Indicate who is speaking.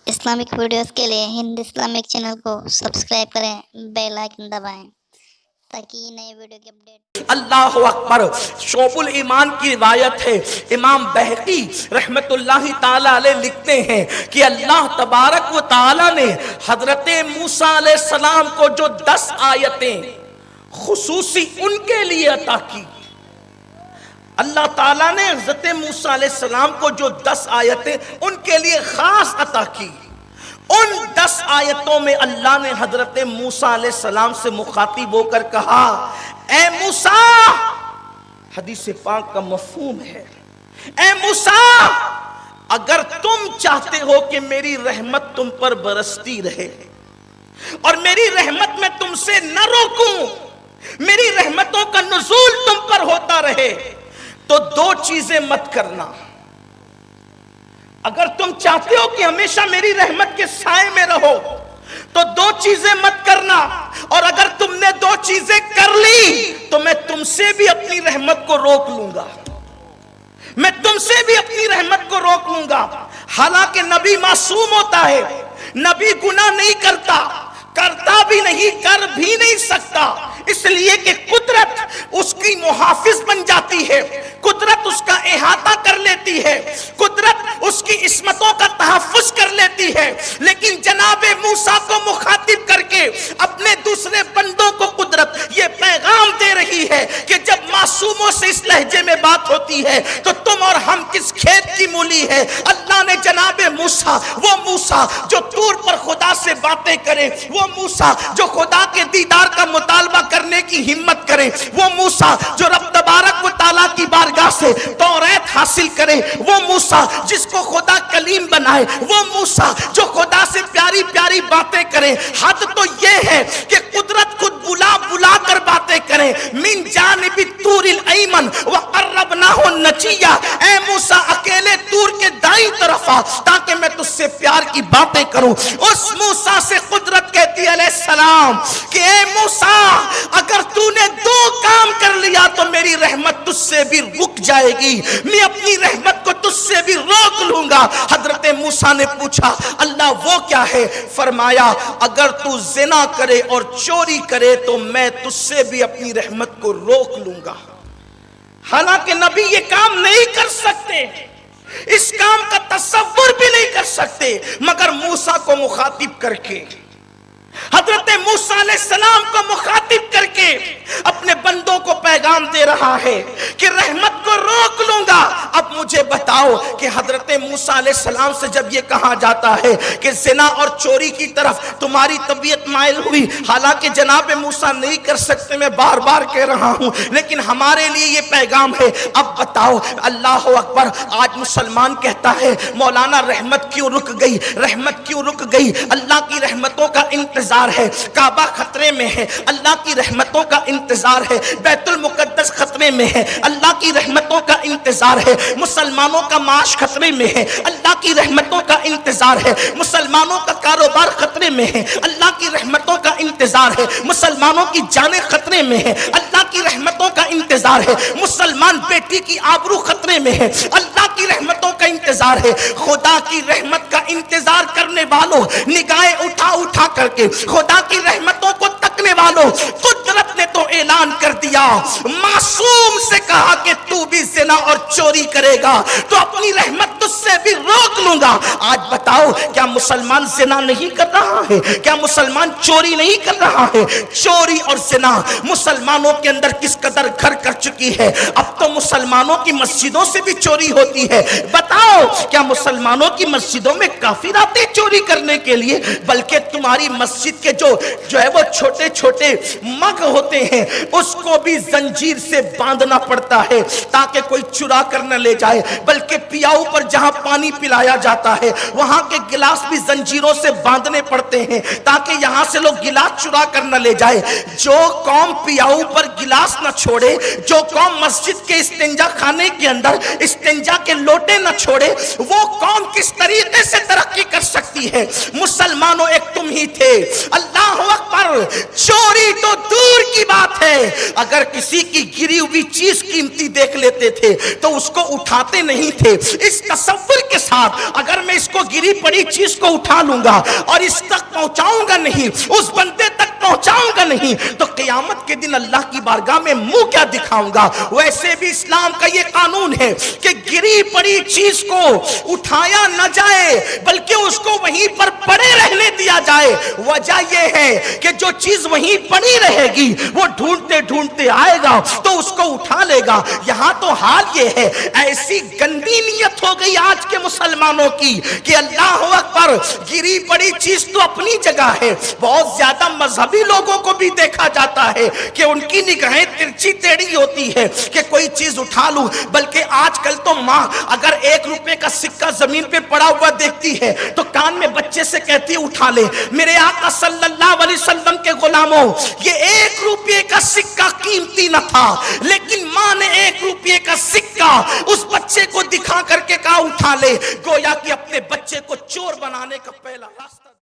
Speaker 1: Islamic videos के लिए Hind Islamic channel को सब्सक्राइब करें, बेल आइकन दबाएं ताकि नए वीडियो की अपडेट।
Speaker 2: अल्लाहु अकबर। शोबुल ईमान की रिवायत है, इमाम बहकी रहमतुल्लाहि ताला अलैह लिखते हैं कि अल्लाह तबारक व ताला ने हजरत मूसा अलैहि सलाम को जो 10 आयतें खुसूसी उनके लिए अता की, अल्लाह ताला ने हजरत मूसा अलैहि सलाम को जो 10 आयतें उनके लिए खास अता की, उन 10 आयतों में अल्लाह ने हजरत मूसा अलैहि सलाम से मुखातिब होकर कहा, ए मूसा, हदीस पाक का मफहूम है, ए मूसा, अगर तुम चाहते हो कि मेरी रहमत तुम पर बरसती रहे और मेरी रहमत में तुमसे न रोकूं, मेरी रहमतों का नुज़ूल तुम पर होता रहे, तो 2 चीजें मत करना। अगर तुम चाहते हो कि हमेशा मेरी रहमत के साए में रहो तो 2 चीजें मत करना, और अगर तुमने 2 चीजें कर ली तो मैं तुमसे भी अपनी रहमत को रोक लूंगा, मैं तुमसे भी अपनी रहमत को रोक लूंगा। हालांकि नबी मासूम होता है, नबी गुनाह नहीं करता, करता भी नहीं, कर भी नहीं सकता, इसलिए कि कुदरत उसकी मुहाफिज बन जाती है, कुदरत उसका इहाता कर लेती है, कुदरत उसकी इस्मतों का तहफ़्फ़ुज़ कर लेती है। लेकिन जनाबे मूसा को मुखातिब करके अपने दूसरे बंदों को कुदरत ये पैगाम दे रही है कि जब मासूमों से इस लहजे में बात होती है तो तुम और हम किस खेत की मूली है। अल्लाह ने जनाबे मूसा, वो मूसा जो तूर पर खुदा से बातें करे, वो मूसा जो खुदा के दीदार का मुतालबा करने की हिम्मत करे, वो मूसा जो रब तबारक व तआला की बारगाह से तौरात हासिल करे, वो मूसा जिसको खुदा कलीम बनाए, वो मूसा जो खुदा से प्यारी प्यारी बातें करे। हद तो ये है कि कुदरत खुद बुला बुला कर बातें करे, मिन जानिबि तूरिल अयमन व क़र्रबनाहु नजिया, ए मूसा अकेले तूर के दाईं तरफ आ ताकि मैं तुझसे प्यार की बातें करूं। उस मूसा से कुदरत कहती है अलैहि सलाम कि ए मूसा, अगर तूने 2 काम कर लिया तो मेरी रहमत तुझसे भी रुक जाएगी, मैं अपनी रहमत को तुझसे भी रोक लूंगा। हजरत मूसा ने पूछा, अल्लाह वो क्या है? फरमाया, अगर तू जिना करे और चोरी करे तो मैं तुझसे भी अपनी रहमत को रोक लूंगा। हालांकि नबी ये काम नहीं कर सकते, इस काम का तसव्वुर भी नहीं कर सकते, मगर मूसा को मुखातिब करके, हजरत मूसा अलैहिस्सलाम को मुखातिब करके अपने बंदों को पैगाम दे रहा है कि रहमत को रोक लूंगा। अब मुझे बताओ कि हजरत मूसा अलैहिस्सलाम से जब ये कहा जाता है कि ज़िना और चोरी की तरफ तुम्हारी तबीयत माइल हुई, हालांकि जनाब मूसा नहीं कर सकते, मैं बार बार कह रहा हूं, लेकिन हमारे लिए ये पैगाम है। अब बताओ, अल्लाह अकबर। आज मुसलमान कहता है, मौलाना रहमत क्यों रुक गई, रहमत क्यों रुक गई? अल्लाह की रहमतों का इंतजार है, काबा खतरे में है, अल्लाह की रहमतों का इंतजार है, बैतुल मुकद्दस खतरे में है, अल्लाह की रहमतों का इंतजार है, मुसलमानों का माश खतरे में है, अल्लाह की रहमतों का इंतजार है, मुसलमानों का कारोबार खतरे में है, अल्लाह की रहमतों का इंतजार है, मुसलमानों की जानें खतरे में है, अल्लाह की रहमतों का इंतजार है, मुसलमान बेटी की आबरू खतरे में है, अल्लाह की रहमतों का इंतजार है। खुदा की रहमत का इंतजार करने वालों, निगाहें उठा उठा करके खुदा की रहमतों को तकने वालों, कुदरत ने तो ऐलान कर दिया, मासूम से कहा कि तू भी ज़िना और चोरी करेगा तो अपनी रहमत तुझसे भी रोक लूंगा। आज बताओ, क्या मुसलमान ज़िना नहीं कर रहा है? क्या मुसलमान चोरी नहीं कर रहा है? चोरी और ज़िना मुसलमानों के अंदर किस कदर घर कर चुकी है। अब तो मुसलमानों की मस्जिदों से भी चोरी होती है। बताओ, क्या मुसलमानों की मस्जिदों में काफिर आते चोरी करने के लिए? बल्कि तुम्हारी मस्जिद के जो है वो छोटे छोटे मग होते हैं, उसको भी जंजीर से बांधना पड़ता है ताकि कोई चुरा कर न ले जाए। बल्कि पियाऊ पर जहां पानी पिलाया जाता है वहां के गिलास भी जंजीरों से बांधने पड़ते हैं ताकि यहां से लोग गिलास चुरा कर न ले जाए। जो कौम पियाऊ पर गिलास न छोड़े, जो कौम मस्जिद के इस्तिंजा खाने के अंदर इस्तिंजा के लोटे न छोड़े, वो कौम किस तरीके से तरक्की कर सकती है? मुसलमानों, एक तुम ही थे। अल्लाह अकबर। चोरी तो दूर की बात है, अगर किसी की गिरी हुई चीज कीमती देख लेते थे तो उसको उठाते नहीं थे। इस तसव्वुर के साथ अगर मैं इसको गिरी पड़ी चीज को उठा लूंगा और इस तक पहुंचाऊंगा नहीं, उस बंदे तक पहुंचाऊंगा नहीं, तो क़यामत के दिन अल्लाह की बारगाह में मुंह क्या दिखाऊंगा। वैसे भी इस्लाम का ये कानून है कि गिरी पड़ी चीज को उठाया न जाए बल्कि उसको वहीं पर पड़े रहने दिया जाए। वजह यह है कि जो चीज वहीं पड़ी रहेगी वो ढूंढते ढूंढते आएगा तो उसको उठा लेगा। यहां तो हाल ये है, ऐसी गंदी नीयत हो गई आज के मुसलमानों की कि अल्लाह अकबर, गिरी पड़ी चीज तो अपनी जगह है। बहुत ज्यादा मजहबी लोगों को भी देखा जाता है कि उनकी निगाहें तिरछी टेढ़ी होती है कि कोई चीज उठा लूं, बल्कि आजकल तो माँ अगर 1 रुपए का सिक्का जमीन पे पड़ा हुआ देखती है तो कान में बच्चे से कहती है उठा ले। मेरे आका सल्लल्लाहु अलैहि वसल्लम के गुलामों, ये 1 रुपये का सिक्का कीमती न था, लेकिन माँ ने 1 रुपये का सिक्का उस बच्चे को दिखा करके कहा उठा ले, गोया कि अपने बच्चे को चोर बनाने का पहला रास्ता